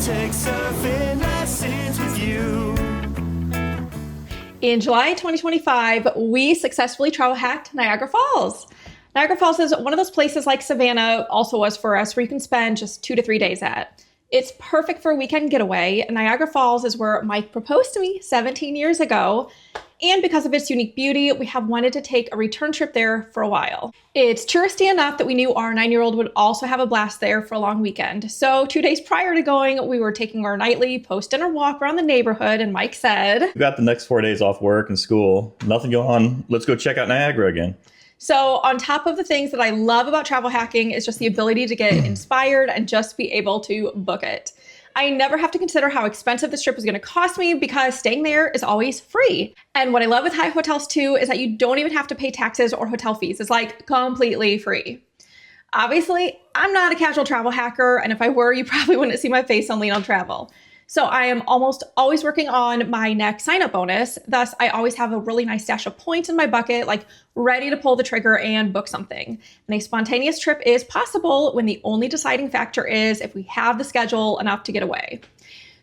take surfing lessons with you. In July 2025, we successfully travel hacked Niagara Falls. Niagara Falls is one of those places like Savannah also was for us where you can spend just 2 to 3 days at. It's perfect for a weekend getaway. Niagara Falls is where Mike proposed to me 17 years ago. And because of its unique beauty, we have wanted to take a return trip there for a while. It's touristy enough that we knew our 9-year-old would also have a blast there for a long weekend. So 2 days prior to going, we were taking our nightly post-dinner walk around the neighborhood, and Mike said, "We got the next 4 days off work and school. Nothing going on. Let's go check out Niagara again." So on top of the things that I love about travel hacking is just the ability to get inspired and just be able to book it. I never have to consider how expensive this trip is going to cost me because staying there is always free. And what I love with Hyatt hotels too is that you don't even have to pay taxes or hotel fees. It's like completely free. Obviously, I'm not a casual travel hacker, and if I were, you probably wouldn't see my face on Lean on Travel. So I am almost always working on my next sign-up bonus. Thus, I always have a really nice stash of points in my bucket, like ready to pull the trigger and book something. And a spontaneous trip is possible when the only deciding factor is if we have the schedule enough to get away.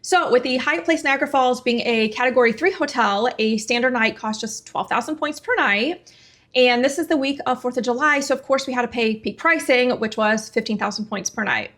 So with the Hyatt Place Niagara Falls being a Category 3 hotel, a standard night costs just 12,000 points per night. And this is the week of 4th of July, so of course we had to pay peak pricing, which was 15,000 points per night.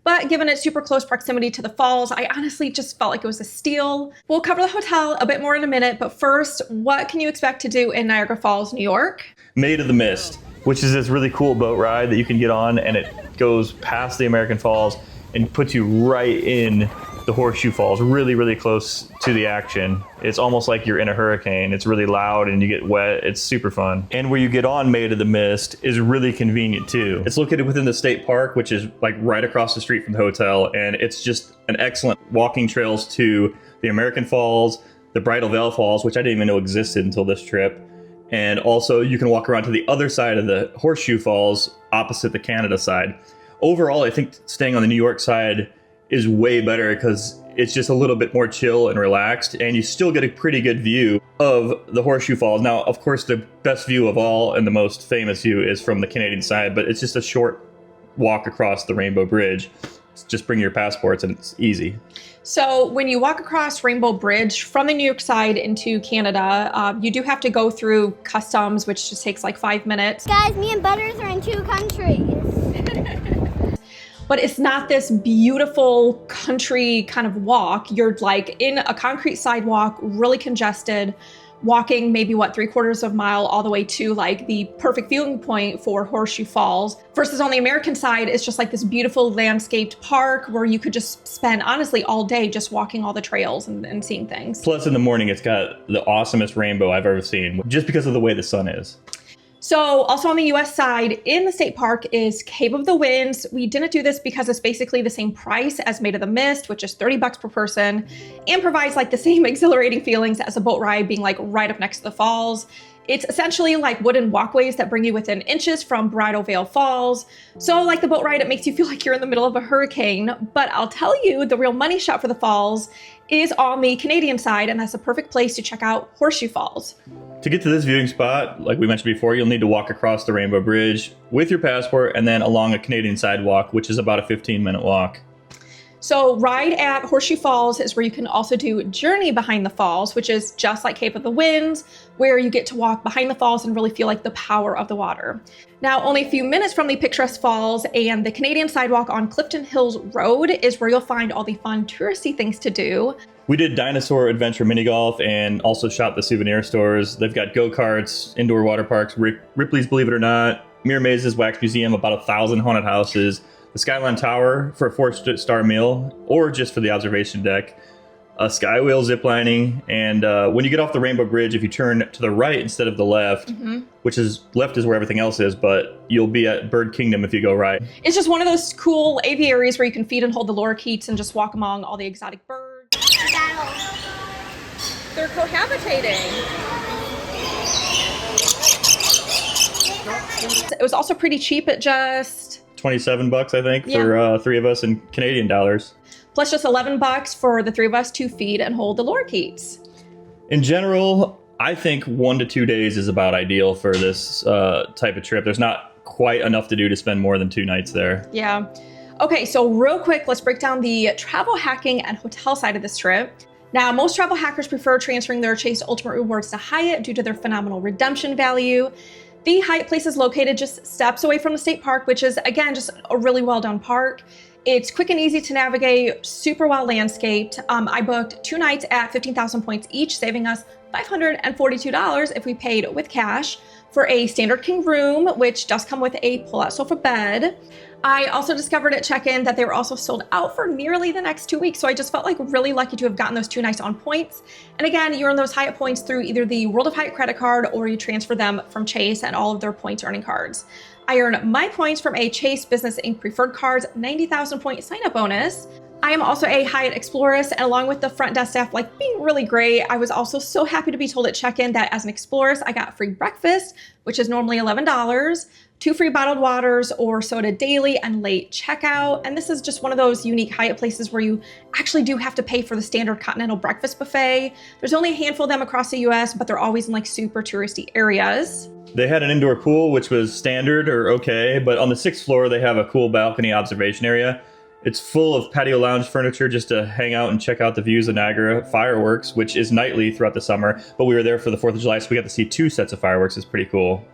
But given its super close proximity to the falls, I honestly just felt like it was a steal. We'll cover the hotel a bit more in a minute, but first, what can you expect to do in Niagara Falls, New York? Maid of the Mist, which is this really cool boat ride that you can get on, and it goes past the American Falls and puts you right in the Horseshoe Falls, really, really close to the action. It's almost like you're in a hurricane. It's really loud and you get wet. It's super fun. And where you get on Maid of the Mist is really convenient too. It's located within the state park, which is like right across the street from the hotel. And it's just an excellent walking trails to the American Falls, the Bridal Veil Falls, which I didn't even know existed until this trip. And also you can walk around to the other side of the Horseshoe Falls opposite the Canada side. Overall, I think staying on the New York side is way better because it's just a little bit more chill and relaxed, and you still get a pretty good view of the Horseshoe Falls. Now, of course, the best view of all and the most famous view is from the Canadian side, but it's just a short walk across the Rainbow Bridge. Just bring your passports and it's easy. So when you walk across Rainbow Bridge from the New York side into Canada, you do have to go through customs, which just takes like 5 minutes. Guys, me and Butters are in 2 countries. But it's not this beautiful country kind of walk. You're like in a concrete sidewalk, really congested, walking maybe 3/4 of a mile all the way to like the perfect viewing point for Horseshoe Falls. Versus on the American side, it's just like this beautiful landscaped park where you could just spend honestly all day just walking all the trails and seeing things. Plus in the morning, it's got the awesomest rainbow I've ever seen just because of the way the sun is. So also on the US side, in the state park is Cave of the Winds. We didn't do this because it's basically the same price as Maid of the Mist, which is $30 per person, and provides like the same exhilarating feelings as a boat ride being like right up next to the falls. It's essentially like wooden walkways that bring you within inches from Bridal Veil Falls. So like the boat ride, it makes you feel like you're in the middle of a hurricane. But I'll tell you, the real money shot for the falls is on the Canadian side, and that's a perfect place to check out Horseshoe Falls. To get to this viewing spot, like we mentioned before, you'll need to walk across the Rainbow Bridge with your passport and then along a Canadian sidewalk, which is about a 15-minute walk. So ride at Horseshoe Falls is where you can also do Journey Behind the Falls, which is just like Cave of the Winds, where you get to walk behind the falls and really feel like the power of the water. Now, only a few minutes from the picturesque falls and the Canadian sidewalk on Clifton Hills Road is where you'll find all the fun touristy things to do. We did Dinosaur Adventure Mini Golf and also shopped the souvenir stores. They've got go-karts, indoor water parks, Ripley's Believe It or Not, Mirror Mazes, Wax Museum, about 1,000 haunted houses, the Skyline Tower for a 4-star meal, or just for the observation deck, Skywheel ziplining, and when you get off the Rainbow Bridge, if you turn to the right instead of the left, which is left is where everything else is, but you'll be at Bird Kingdom if you go right. It's just one of those cool aviaries where you can feed and hold the lorikeets and just walk among all the exotic birds. They're cohabitating. It was also pretty cheap at just $27, I think, for 3 of us in Canadian dollars. Plus just $11 for the 3 of us to feed and hold the lorikeets. In general, I think 1 to 2 days is about ideal for this type of trip. There's not quite enough to do to spend more than 2 nights there. Yeah. Okay, so real quick, let's break down the travel hacking and hotel side of this trip. Now, most travel hackers prefer transferring their Chase Ultimate Rewards to Hyatt due to their phenomenal redemption value. The Hyatt Place is located just steps away from the state park, which is, again, just a really well done park. It's quick and easy to navigate, super well landscaped. I booked 2 nights at 15,000 points each, saving us $542 if we paid with cash for a standard king room, which does come with a pull-out sofa bed. I also discovered at check-in that they were also sold out for nearly the next 2 weeks, so I just felt like really lucky to have gotten those 2 nights on points. And again, you earn those Hyatt points through either the World of Hyatt credit card or you transfer them from Chase and all of their points earning cards. I earn my points from a Chase Business Inc. Preferred Cards 90,000 point sign-up bonus. I am also a Hyatt Explorist, and along with the front desk staff being really great, I was also so happy to be told at check-in that as an Explorist, I got free breakfast, which is normally $11, 2 free bottled waters or soda daily, and late checkout. And this is just one of those unique Hyatt places where you actually do have to pay for the standard continental breakfast buffet. There's only a handful of them across the US, but they're always in super touristy areas. They had an indoor pool, which was standard or okay, but on the 6th floor, they have a cool balcony observation area. It's full of patio lounge furniture just to hang out and check out the views of Niagara fireworks, which is nightly throughout the summer. But we were there for the 4th of July, so we got to see 2 sets of fireworks. It's pretty cool.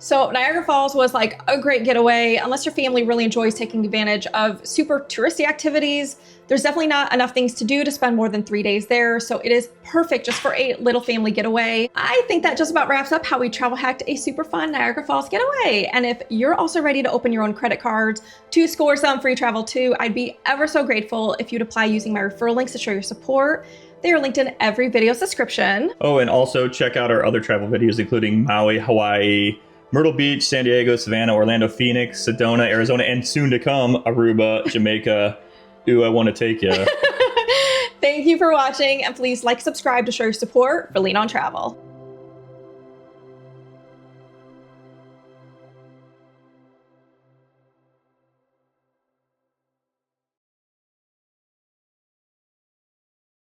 So Niagara Falls was a great getaway. Unless your family really enjoys taking advantage of super touristy activities, there's definitely not enough things to do to spend more than 3 days there. So it is perfect just for a little family getaway. I think that just about wraps up how we travel hacked a super fun Niagara Falls getaway. And if you're also ready to open your own credit cards to score some free travel too, I'd be ever so grateful if you'd apply using my referral links to show your support. They are linked in every video's description. Oh, and also check out our other travel videos, including Maui, Hawaii, Myrtle Beach, San Diego, Savannah, Orlando, Phoenix, Sedona, Arizona, and soon to come, Aruba, Jamaica. Ooh, I want to take you. Thank you for watching, and please subscribe to show your support for Lean On Travel.